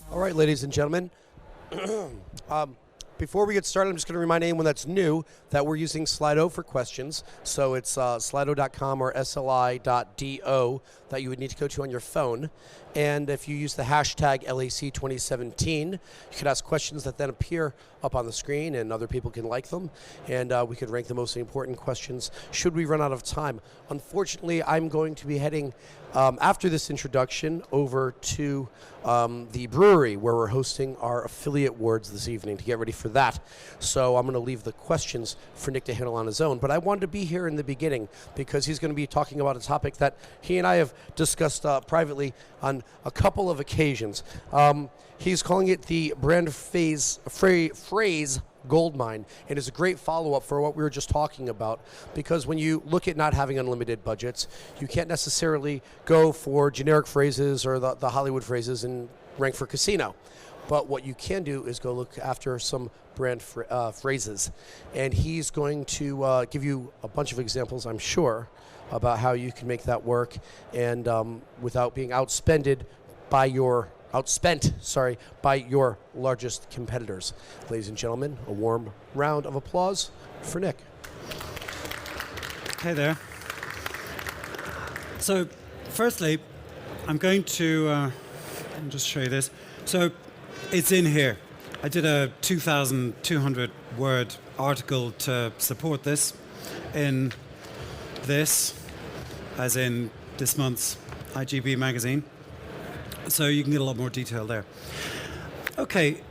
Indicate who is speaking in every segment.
Speaker 1: All right, ladies and gentlemen. Before we get started, I'm just going to remind anyone that's new that we're using Slido for questions. So it's slido.com or sli.do that you would need to go to on your phone. And if you use the hashtag LAC2017, you can ask questions that then appear up on the screen and other people can like them. And we could rank the most important questions should we run out of time. Unfortunately, I'm going to be heading, after this introduction, over to the brewery where we're hosting our affiliate awards this evening to get ready for that. So I'm going to leave the questions for Nick to handle on his own. But I wanted to be here in the beginning because he's going to be talking about a topic that he and I have discussed privately on a couple of occasions. He's calling it the brand phrase goldmine, and it's a great follow-up for what we were just talking about, because when you look at not having unlimited budgets, you can't necessarily go for generic phrases or the Hollywood phrases and rank for casino. But what you can do is go look after some brand phrases, and he's going to give you a bunch of examples, I'm sure, about how you can make that work and without being outspent by your largest competitors. Ladies and gentlemen, a warm round of applause for Nick.
Speaker 2: Hey there. So, firstly, I'm going to I'll just show you this. So, it's in here. I did a 2,200 word article to support this in this, as in this month's IGB magazine. So you can get a lot more detail there. Okay,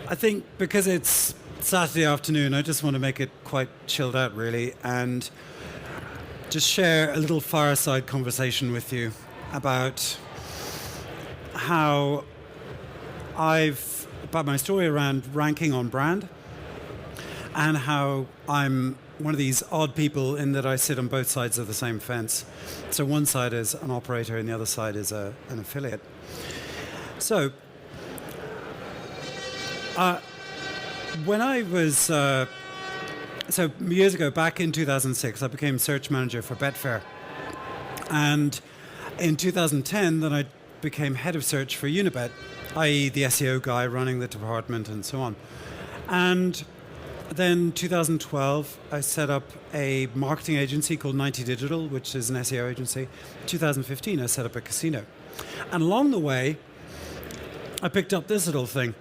Speaker 2: I think because it's Saturday afternoon, I just want to make it quite chilled out, really, and just share a little fireside conversation with you about about my story around ranking on brand, and how I'm one of these odd people in that I sit on both sides of the same fence. So one side is an operator and the other side is an affiliate. So when I was, so years ago, back in 2006, I became search manager for Betfair. And in 2010, then I became head of search for Unibet, i.e. the SEO guy running the department and so on. And then 2012, I set up a marketing agency called 90 Digital, which is an SEO agency. 2015, I set up a casino. And along the way, I picked up this little thing.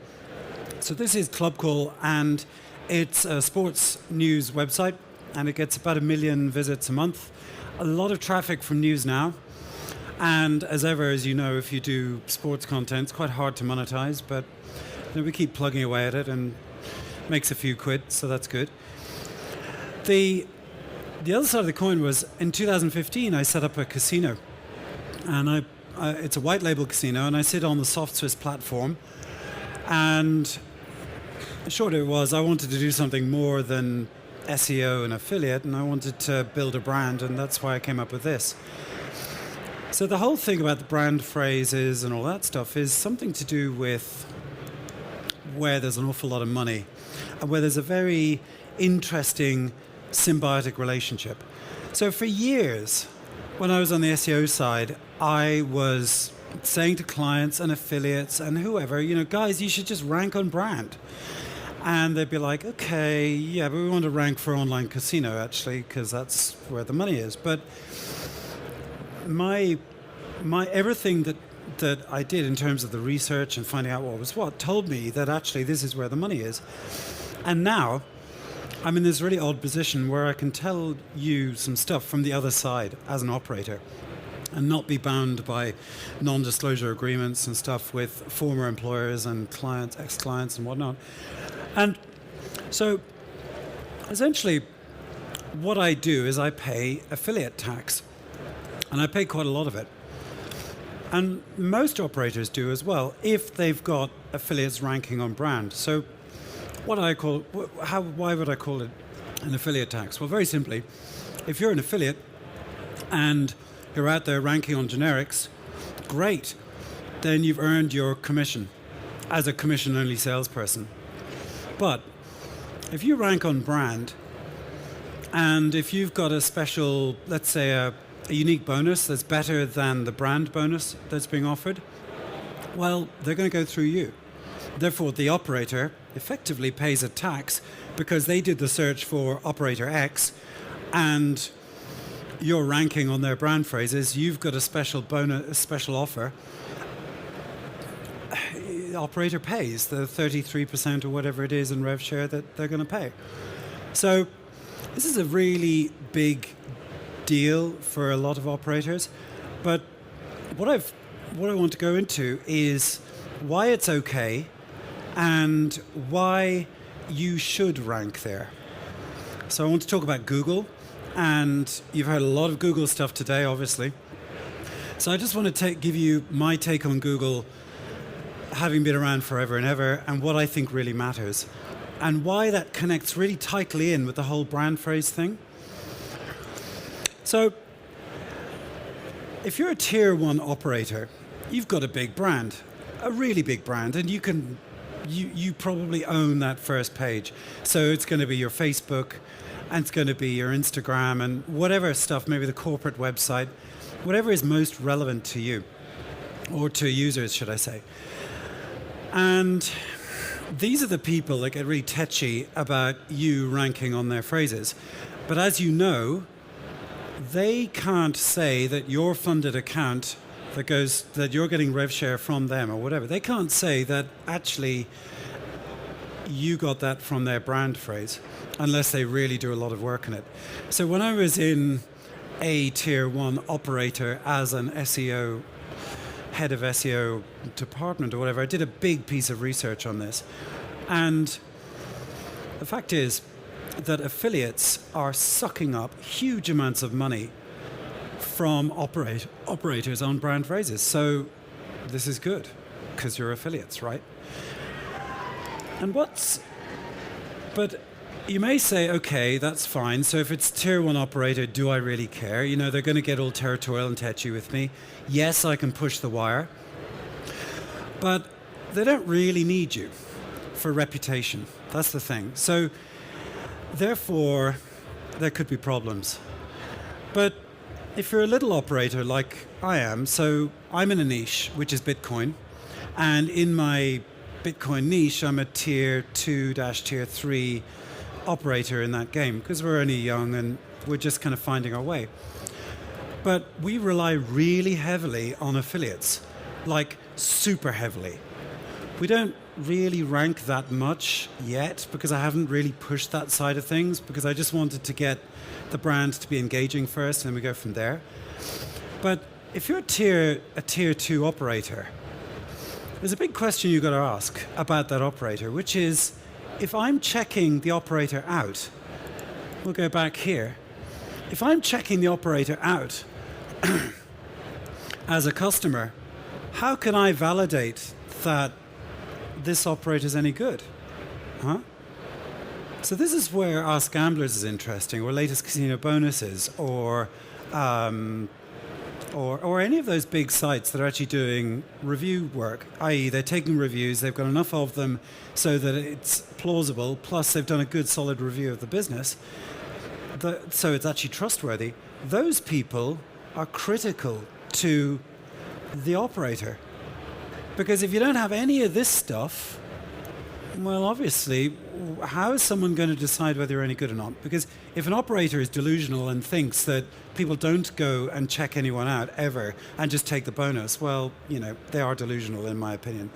Speaker 2: So this is Club Call, and it's a sports news website, and it gets about 1 million visits a month. A lot of traffic from News Now. And as ever, as you know, if you do sports content, it's quite hard to monetize, but we keep plugging away at it, and makes a few quid, so that's good. The other side of the coin was, in 2015, I set up a casino. And it's a white label casino, and I sit on the SoftSwiss platform. And short it was, I wanted to do something more than SEO and affiliate, and I wanted to build a brand, and that's why I came up with this. So the whole thing about the brand phrases and all that stuff is something to do with where there's an awful lot of money, and where there's a very interesting symbiotic relationship. So for years, when I was on the SEO side, I was saying to clients and affiliates and whoever, guys, you should just rank on brand. And they'd be like, okay, yeah, but we want to rank for online casino, actually, because that's where the money is. But my everything that I did in terms of the research and finding out what was what told me that actually this is where the money is. And now I'm in this really odd position where I can tell you some stuff from the other side as an operator and not be bound by non-disclosure agreements and stuff with former employers and clients, ex-clients and whatnot. And so essentially what I do is I pay affiliate tax, and I pay quite a lot of it. And most operators do as well, if they've got affiliates ranking on brand. So why would I call it an affiliate tax? Well, very simply, if you're an affiliate and you're out there ranking on generics, great. Then you've earned your commission as a commission-only salesperson. But if you rank on brand, and if you've got a special, let's say a unique bonus that's better than the brand bonus that's being offered, Well, they're going to go through you. Therefore, the operator effectively pays a tax because they did the search for operator X, and you're ranking on their brand phrases. You've got a special bonus, a special offer. The operator pays the 33% or whatever it is in rev share that they're going to pay. So this is a really big deal for a lot of operators. But what I want to go into is why it's okay and why you should rank there. So I want to talk about Google, and you've heard a lot of Google stuff today, obviously. So I just want to give you my take on Google, having been around forever and ever, and what I think really matters, and why that connects really tightly in with the whole brand phrase thing. So if you're a tier 1 operator, you've got a big brand, a really big brand, and you probably own that first page. So it's going to be your Facebook, and it's going to be your Instagram, and whatever stuff, maybe the corporate website, whatever is most relevant to you, or to users, should I say. And these are the people that get really tetchy about you ranking on their phrases. But as you know, they can't say that your funded account that you're getting rev share from them or whatever. They can't say that actually you got that from their brand phrase unless they really do a lot of work on it. So when I was in a tier 1 operator as an SEO, head of SEO department or whatever, I did a big piece of research on this. And the fact is that affiliates are sucking up huge amounts of money from operators on brand phrases. So this is good because you're affiliates, right? But you may say, okay, that's fine. So if it's tier 1 operator, do I really care? You know, they're going to get all territorial and tetchy with me. Yes, I can push the wire. But they don't really need you for reputation. That's the thing. So therefore, there could be problems. But if you're a little operator like I am, so I'm in a niche, which is Bitcoin. And in my Bitcoin niche, I'm a tier 2-tier 3 operator in that game because we're only young and we're just kind of finding our way. But we rely really heavily on affiliates, like super heavily. We don't really rank that much yet because I haven't really pushed that side of things because I just wanted to get the brand to be engaging first and then we go from there. But if you're a tier 2 operator, there's a big question you've got to ask about that operator, which is, if I'm checking the operator out, we'll go back here. If I'm checking the operator out as a customer, how can I validate that this operator is any good? Huh? So this is where Ask Gamblers is interesting, or Latest Casino Bonuses, or any of those big sites that are actually doing review work, i.e. they're taking reviews, they've got enough of them so that it's plausible, plus they've done a good solid review of the business, so it's actually trustworthy. Those people are critical to the operator. Because if you don't have any of this stuff, well, obviously, how is someone going to decide whether you're any good or not? Because if an operator is delusional and thinks that people don't go and check anyone out ever and just take the bonus, well, you know, they are delusional in my opinion.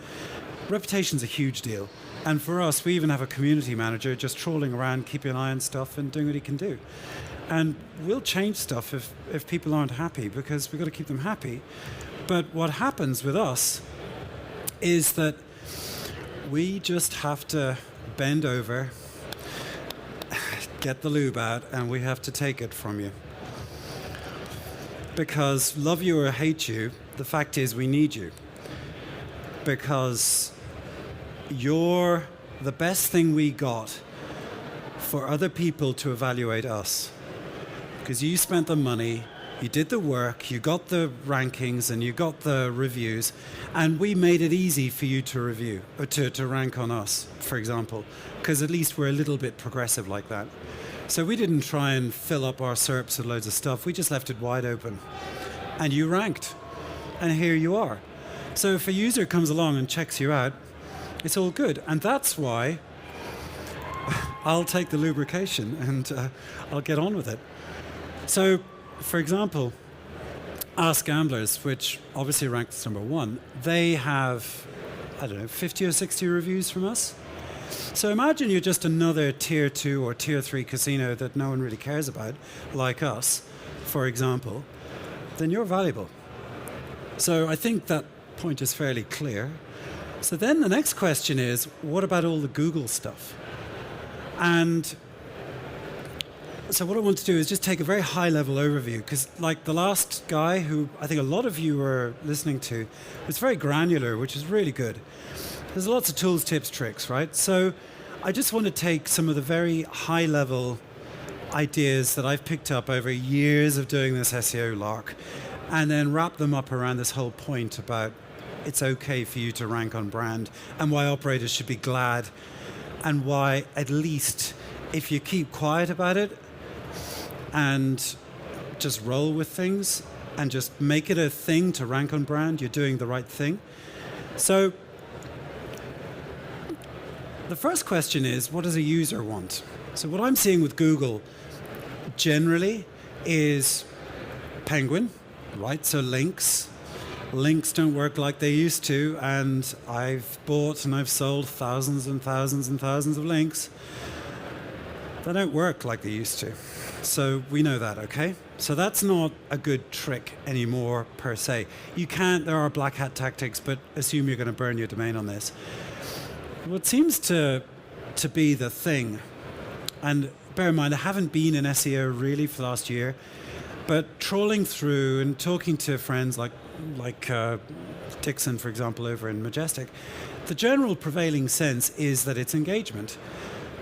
Speaker 2: Reputation's a huge deal. And for us, we even have a community manager just trawling around, keeping an eye on stuff and doing what he can do. And we'll change stuff if people aren't happy because we've got to keep them happy. But what happens with us is that we just have to bend over, get the lube out, and we have to take it from you. Because love you or hate you, the fact is we need you. Because you're the best thing we got for other people to evaluate us. Because you spent the money, you did the work, you got the rankings and you got the reviews, and we made it easy for you to review, or to rank on us, for example, because at least we're a little bit progressive like that. So we didn't try and fill up our SERPs with loads of stuff, we just left it wide open. And you ranked, and here you are. So if a user comes along and checks you out, it's all good. And that's why I'll take the lubrication and I'll get on with it. So, for example, Ask Gamblers, which obviously ranks number 1, they have, I don't know, 50 or 60 reviews from us. So imagine you're just another tier 2 or tier 3 casino that no one really cares about, like us, for example, then you're valuable. So I think that point is fairly clear. So then the next question is, what about all the Google stuff? And so what I want to do is just take a very high-level overview, because like the last guy, who I think a lot of you were listening to, was very granular, which is really good. There's lots of tools, tips, tricks, right? So I just want to take some of the very high-level ideas that I've picked up over years of doing this SEO lark, and then wrap them up around this whole point about it's okay for you to rank on brand, and why operators should be glad, and why at least if you keep quiet about it and just roll with things and just make it a thing to rank on brand, you're doing the right thing. So the first question is, what does a user want? So what I'm seeing with Google generally is Penguin, right? So links. Links don't work like they used to, and I've bought and I've sold thousands and thousands and thousands of links. They don't work like they used to. So we know that, okay? So that's not a good trick anymore per se. You can't, there are black hat tactics, but assume you're going to burn your domain on this. What seems to be the thing, and bear in mind, I haven't been in SEO really for the last year, but trawling through and talking to friends like Dixon, for example, over in Majestic, the general prevailing sense is that it's engagement.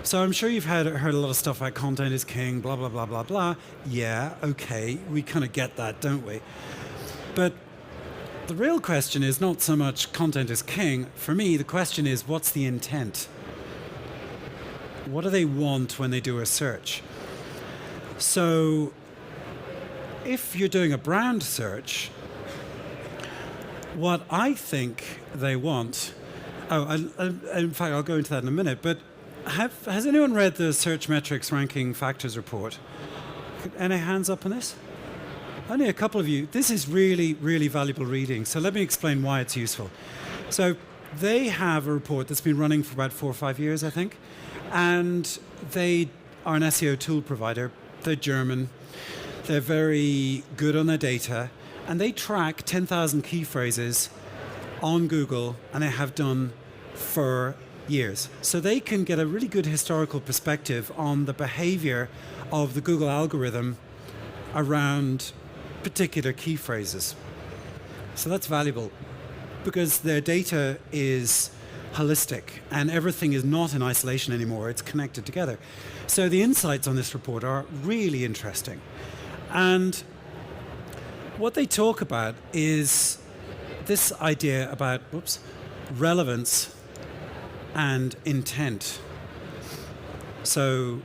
Speaker 2: So I'm sure you've heard a lot of stuff like content is king, blah, blah, blah, blah, blah. Yeah, okay, we kind of get that, don't we? But the real question is not so much content is king. For me, the question is, what's the intent? What do they want when they do a search? So if you're doing a brand search, what I think they want, in fact, I'll go into that in a minute, but has anyone read the Search Metrics Ranking Factors report? Any hands up on this? Only a couple of you. This is really, really valuable reading, so let me explain why it's useful. So they have a report that's been running for about 4 or 5 years, I think, and they are an SEO tool provider. They're German. They're very good on their data, and they track 10,000 key phrases on Google, and they have done for years. So they can get a really good historical perspective on the behavior of the Google algorithm around particular key phrases. So that's valuable because their data is holistic and everything is not in isolation anymore, it's connected together. So the insights on this report are really interesting. And what they talk about is this idea about relevance and intent. So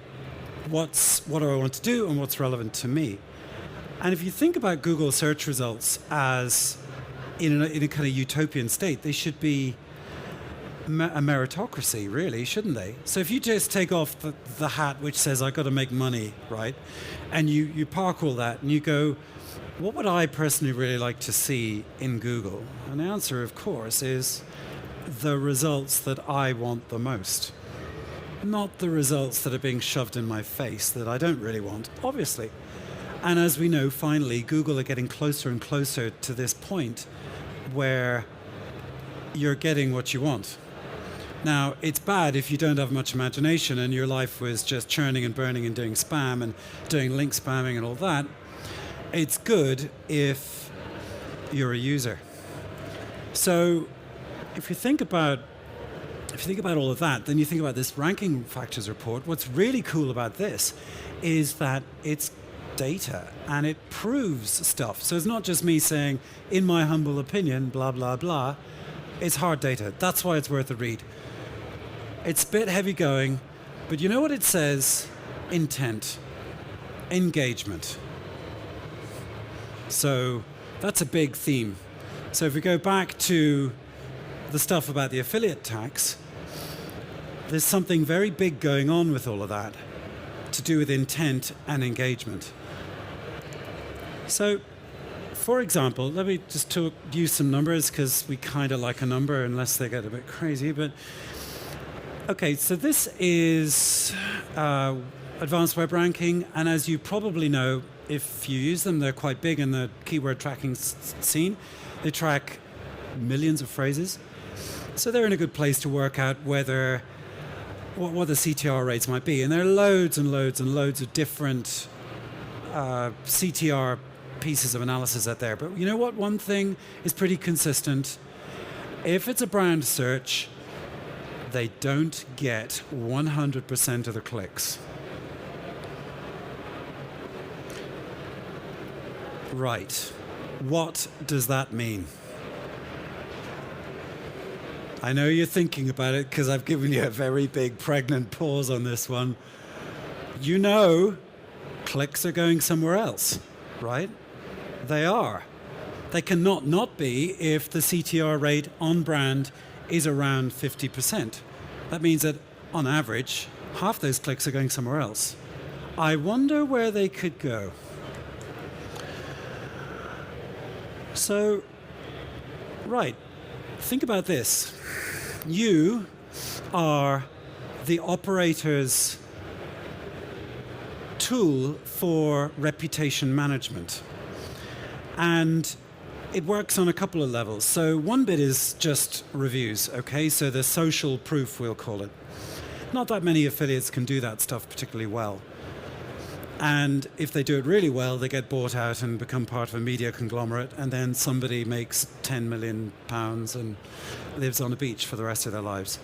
Speaker 2: what do I want to do and what's relevant to me? And if you think about Google search results as in a kind of utopian state, they should be a meritocracy, really, shouldn't they? So if you just take off the hat which says I've got to make money, right? And you park all that and you go, what would I personally really like to see in Google? And the answer, of course, is the results that I want the most. Not the results that are being shoved in my face that I don't really want, obviously. And as we know, finally, Google are getting closer and closer to this point where you're getting what you want. Now, it's bad if you don't have much imagination and your life was just churning and burning and doing spam and doing link spamming and all that. It's good if you're a user. So if you think about all of that, then you think about this ranking factors report. What's really cool about this is that it's data and it proves stuff. So it's not just me saying, in my humble opinion, blah, blah, blah. It's hard data. That's why it's worth a read. It's a bit heavy going, but you know what it says? Intent, engagement. So that's a big theme So if we go back to the stuff about the affiliate tax, there's something very big going on with all of that to do with intent and engagement. So, for example, let me just use some numbers because we kind of like a number unless they get a bit crazy. But okay, so this is advanced web ranking, and as you probably know, if you use them, they're quite big in the keyword tracking scene. They track millions of phrases, so they're in a good place to work out what the CTR rates might be. And there are loads and loads and loads of different CTR pieces of analysis out there. But you know what? One thing is pretty consistent. If it's a brand search, they don't get 100% of the clicks. Right. What does that mean? I know you're thinking about it because I've given you a very big pregnant pause on this one. You know, clicks are going somewhere else, right? They are. They cannot not be if the CTR rate on brand is around 50%. That means that on average, half those clicks are going somewhere else. I wonder where they could go. So, right, think about this. You are the operator's tool for reputation management. And it works on a couple of levels. So one bit is just reviews, okay? So the social proof, we'll call it. Not that many affiliates can do that stuff particularly well. And if they do it really well, they get bought out and become part of a media conglomerate, and then somebody makes £10 million and lives on a beach for the rest of their lives.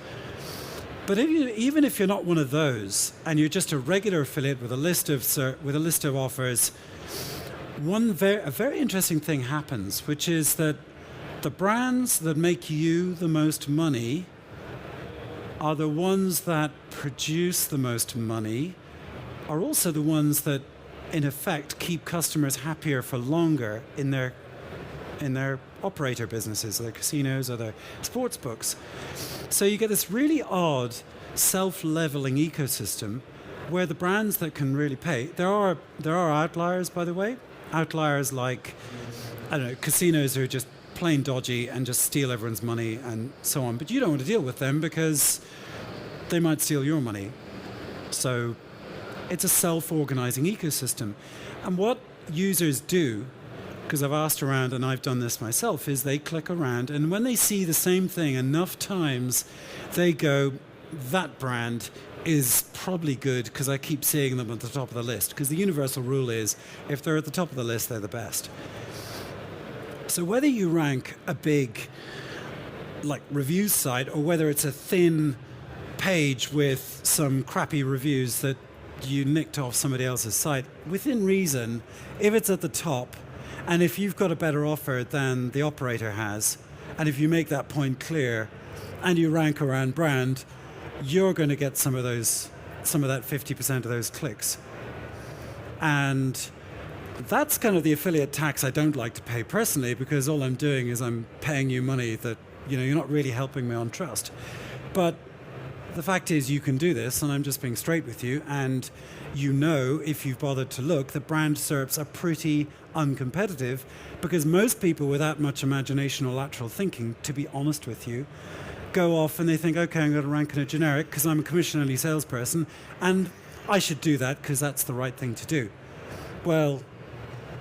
Speaker 2: But even if you're not one of those, and you're just a regular affiliate with a list of offers, a very interesting thing happens, which is that the brands that make you the most money are the ones that produce the most money, are also the ones that, in effect, keep customers happier for longer in their operator businesses, their casinos or their sports books. So you get this really odd self-leveling ecosystem where the brands that can really pay, there are outliers, by the way, outliers like, I don't know, casinos who are just plain dodgy and just steal everyone's money and so on. But you don't want to deal with them because they might steal your money. So it's a self-organizing ecosystem. And what users do, because I've asked around and I've done this myself, is they click around, and when they see the same thing enough times, they go, that brand is probably good because I keep seeing them at the top of the list. Because the universal rule is, if they're at the top of the list, they're the best. So whether you rank a big reviews site or whether it's a thin page with some crappy reviews that you nicked off somebody else's site, within reason, if it's at the top and if you've got a better offer than the operator has, and if you make that point clear and you rank around brand, you're going to get some of that 50% of those clicks. And that's kind of the affiliate tax I don't like to pay personally, because all I'm doing is I'm paying you money that you're not really helping me on trust. But the fact is you can do this, and I'm just being straight with you, and if you've bothered to look, that brand SERPs are pretty uncompetitive, because most people without much imagination or lateral thinking, to be honest with you, go off and they think, okay, I'm going to rank in a generic because I'm a commission-only salesperson, and I should do that because that's the right thing to do. Well,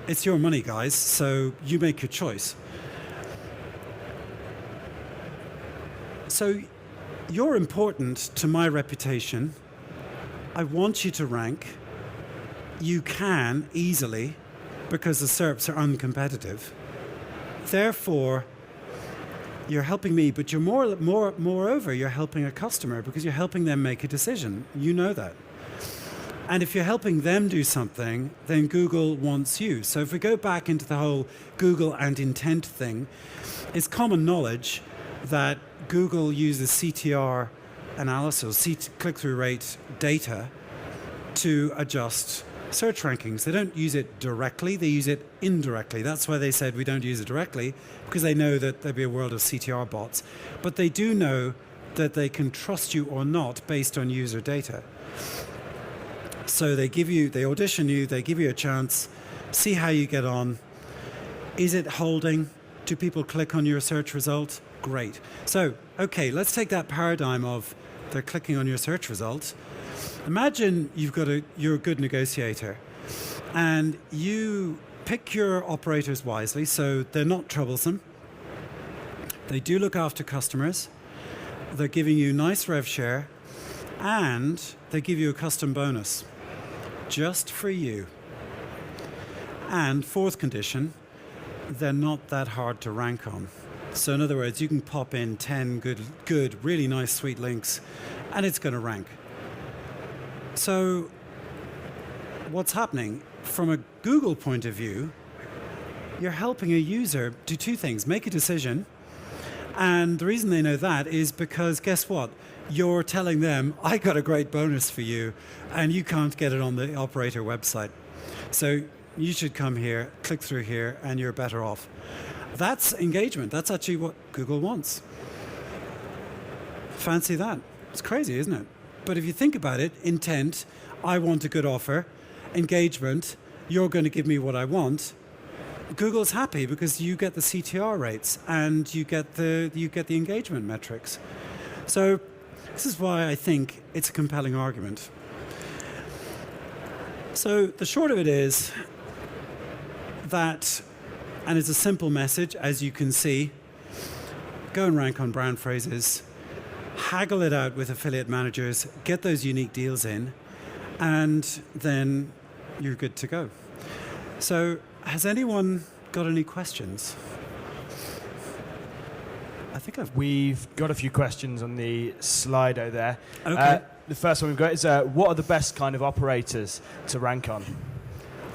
Speaker 2: it's your money, guys, so you make your choice. So you're important to my reputation. I want you to rank. You can easily, because the SERPs are uncompetitive. Therefore, you're helping me, but you're moreover, you're helping a customer because you're helping them make a decision. You know that. And if you're helping them do something, then Google wants you. So if we go back into the whole Google and intent thing, it's common knowledge that Google uses CTR analysis, click-through rate data, to adjust search rankings. They don't use it directly, they use it indirectly. That's why they said we don't use it directly, because they know that there'll be a world of CTR bots. But they do know that they can trust you or not based on user data. So they audition you, they give you a chance, see how you get on. Is it holding? Do people click on your search result? Great. So, okay, let's take that paradigm of they're clicking on your search result. Imagine you're a good negotiator and you pick your operators wisely so they're not troublesome. They do look after customers. They're giving you nice rev share and they give you a custom bonus just for you. And fourth condition, they're not that hard to rank on. So in other words, you can pop in 10 good, really nice, sweet links, and it's going to rank. So what's happening? From a Google point of view, you're helping a user do two things. Make a decision, and the reason they know that is because, guess what? You're telling them, I got a great bonus for you, and you can't get it on the operator website. So you should come here, click through here, and you're better off. That's engagement. That's actually what Google wants. Fancy that. It's crazy, isn't it? But if you think about it, intent, I want a good offer. Engagement, you're going to give me what I want. Google's happy because you get the CTR rates and you get the engagement metrics. So this is why I think it's a compelling argument. So the short of it is that, and it's a simple message, as you can see, go and rank on brand phrases, haggle it out with affiliate managers, get those unique deals in, and then you're good to go. So has anyone got any questions? I think
Speaker 3: We've got a few questions on the Slido there.
Speaker 2: Okay.
Speaker 3: The first one we've got is, what are the best kind of operators to rank on?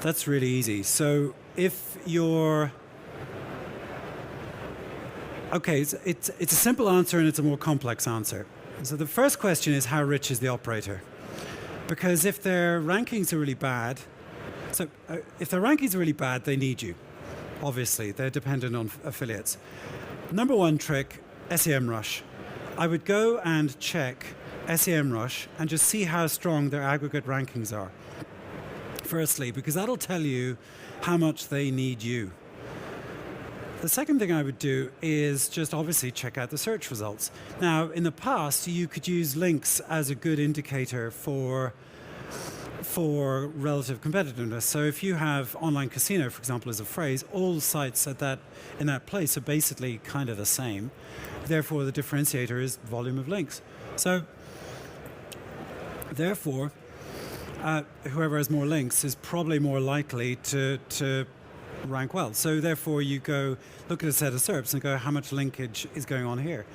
Speaker 2: That's really easy. So if you're... Okay, it's a simple answer and it's a more complex answer. So the first question is, how rich is the operator? Because if their rankings are really bad, they need you. Obviously, they're dependent on affiliates. Number one trick, SEMrush. I would go and check SEMrush and just see how strong their aggregate rankings are. Firstly, because that'll tell you how much they need you. The second thing I would do is just obviously check out the search results. Now, in the past, you could use links as a good indicator for relative competitiveness. So if you have online casino, for example, as a phrase, all sites in that place are basically kind of the same. Therefore, the differentiator is volume of links. So therefore, whoever has more links is probably more likely to rank well. So therefore, you go look at a set of SERPs and go, how much linkage is going on here?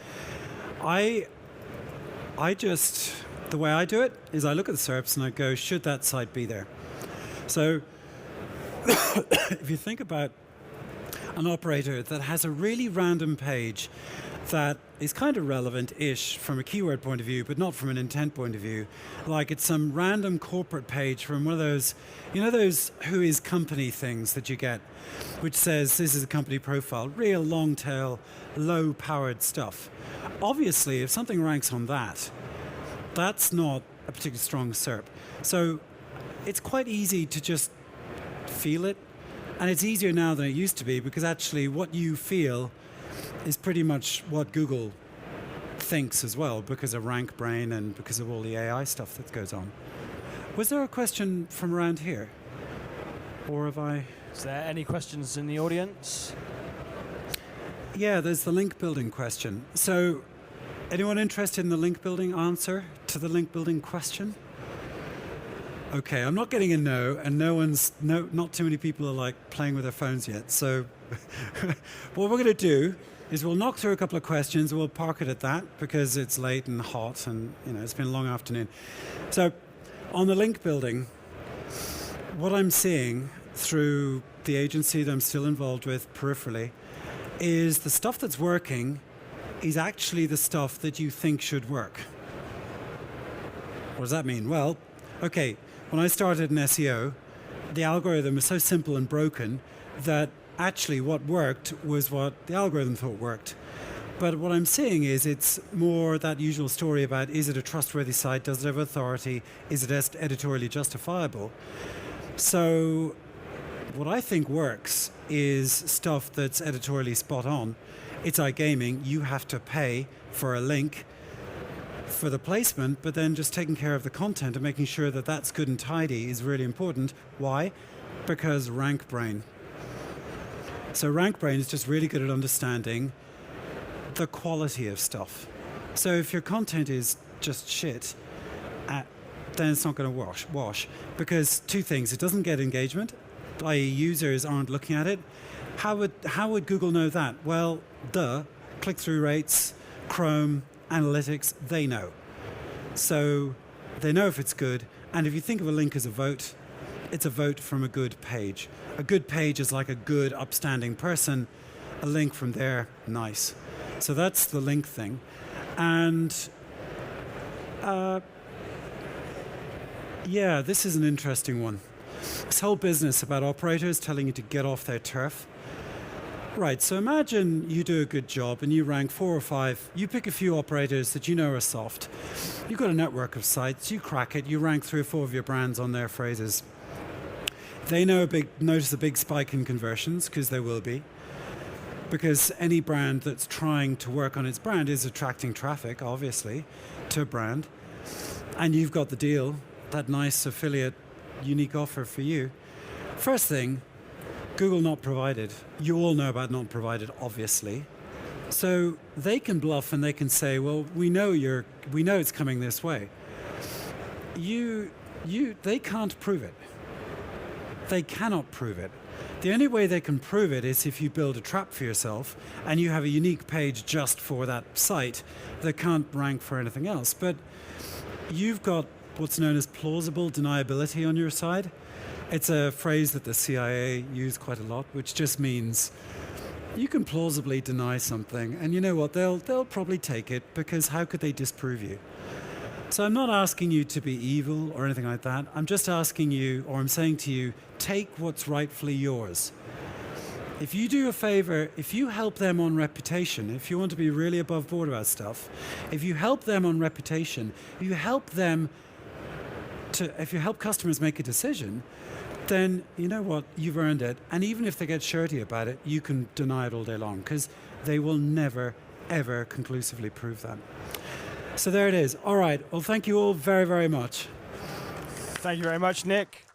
Speaker 2: The way I do it is I look at the SERPs and I go, should that site be there? So if you think about an operator that has a really random page that is kind of relevant-ish from a keyword point of view, but not from an intent point of view, like it's some random corporate page from one of those, you know those who is company things that you get, which says this is a company profile, real long tail, low powered stuff. Obviously, if something ranks on that, that's not a particularly strong SERP. So it's quite easy to just feel it. And it's easier now than it used to be because actually what you feel is pretty much what Google thinks as well because of rank brain and because of all the AI stuff that goes on. Was there a question from around here? Or have I...
Speaker 3: Is there any questions in the audience?
Speaker 2: Yeah, there's the link building question. So anyone interested in the link building answer to the link building question? Okay, I'm not getting a no, and not too many people are like playing with their phones yet. So what we're going to do is we'll knock through a couple of questions. We'll park it at that because it's late and hot, and it's been a long afternoon. So on the link building, what I'm seeing through the agency that I'm still involved with peripherally is the stuff that's working is actually the stuff that you think should work. What does that mean? Well, okay, when I started in SEO, the algorithm is so simple and broken that actually what worked was what the algorithm thought worked. But what I'm seeing is it's more that usual story about, is it a trustworthy site? Does it have authority? Is it editorially justifiable? So what I think works is stuff that's editorially spot on. It's iGaming. You have to pay for a link for the placement, but then just taking care of the content and making sure that that's good and tidy is really important. Why? Because rank brain. So rank brain is just really good at understanding the quality of stuff. So if your content is just shit, then it's not going to wash. Because two things: it doesn't get engagement, i.e. users aren't looking at it. How would Google know that? Well, click-through rates, Chrome, analytics, they know. So they know if it's good. And if you think of a link as a vote, it's a vote from a good page. A good page is like a good, upstanding person. A link from there, nice. So that's the link thing. And yeah, this is an interesting one. This whole business about operators telling you to get off their turf. Right, so imagine you do a good job and you rank 4 or 5. You pick a few operators that you know are soft. You've got a network of sites, you crack it, you rank 3 or 4 of your brands on their phrases. They notice a big spike in conversions, because there will be. Because any brand that's trying to work on its brand is attracting traffic, obviously, to a brand. And you've got the deal, that nice affiliate, unique offer for you. First thing, Google not provided. You all know about not provided, obviously. So they can bluff and they can say, well, we know it's coming this way. They can't prove it. They cannot prove it. The only way they can prove it is if you build a trap for yourself and you have a unique page just for that site that can't rank for anything else. But you've got what's known as plausible deniability on your side. It's a phrase that the CIA use quite a lot, which just means you can plausibly deny something, and you know what, they'll probably take it, because how could they disprove you? So I'm not asking you to be evil or anything like that. I'm just asking you, or I'm saying to you, take what's rightfully yours. If you do a favor, if you help them on reputation, if you want to be really above board about stuff, if you help them on reputation, if you help customers make a decision, then you know what, you've earned it. And even if they get shirty about it, you can deny it all day long, because they will never, ever conclusively prove that. So there it is. All right. Well, thank you all very, very much.
Speaker 3: Thank you very much, Nick.